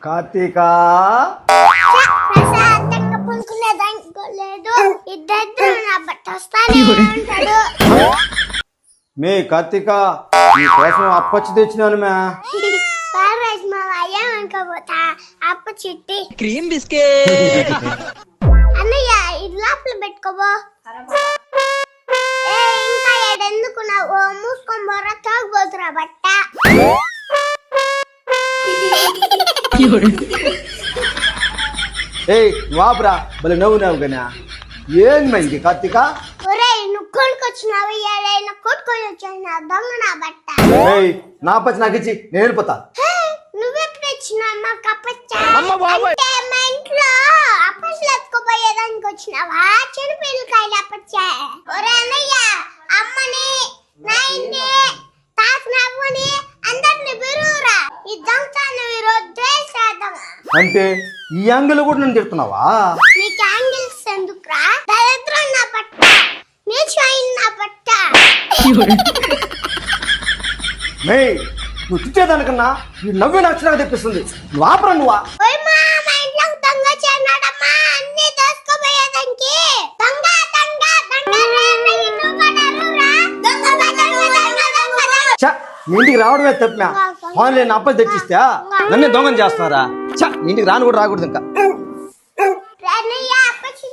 కార్తీక మే కార్తీక నీ కోసం అప్పచ్చి తెచ్చినాను మే. అప్ప చిట్టి క్రీమ్ బిస్కెట్ అన్నయ్య ఇది లోపల పెట్టుకోబో. ఇంకా ఏడెందుకు నువ్వు మూసుకొని బొర్ర తాగుబోతురా బట్ట. ఏయ్ వాపురా భలే నవ్వు గనా. ఏంది మంది కార్తీక? ఒరేయ్ నువ్వు కొనుక్కొచ్చినావు ఏడైనా కొట్టుకొని వచ్చాను దొంగ నా బట్ట. ఏయ్ నా అప్పచ్చి నాకు ఇచ్చి నేను వెళ్ళిపోతా. నువ్వెప్పుడు వచ్చినావు మాకు అప్పచ్చా? అంటే మా ఇంట్లో అప్పచ్చులు ఎత్తుకుపోయేదానికి వచ్చినావా? చెడుపిల్లకాయలు అప్పచ్చా. ఒరే అన్నయ్య అమ్మని నాయన్ని తాతని అవ్వని అందరిని బిరువురా. ఈ దొంగతనం ఈరోజు చేద్దామా? అంటే ఈ యాంగిల్ కూడా నన్ను తిడుతున్నావా? నీకు యాంగిల్స్ ఎందుకురా? దరిద్రం నా పట్ట నీచమైన నా పట్ట. మే నువ్వు తిట్టేదానికన్నా నీ నవ్వే నాకు చిరాకు తెప్పిస్తుంది. నువ్వు ఆపరా నువ్వా? ఓయ్ మా ఇంట్లో దొంగ చేరినాడమ్మా అన్ని దోసుకుపోయేదానికి. దొంగ దొంగ చ మీ ఇంటికి రావడమే తప్పా. ఫోన్లే నా అప్పని తెచ్చిస్తా నన్నే దొంగని చేస్తున్నారా? చ మీ ఇంటికి రాను కూడా రాకూడదు ఇంకా. అప్పచ్చి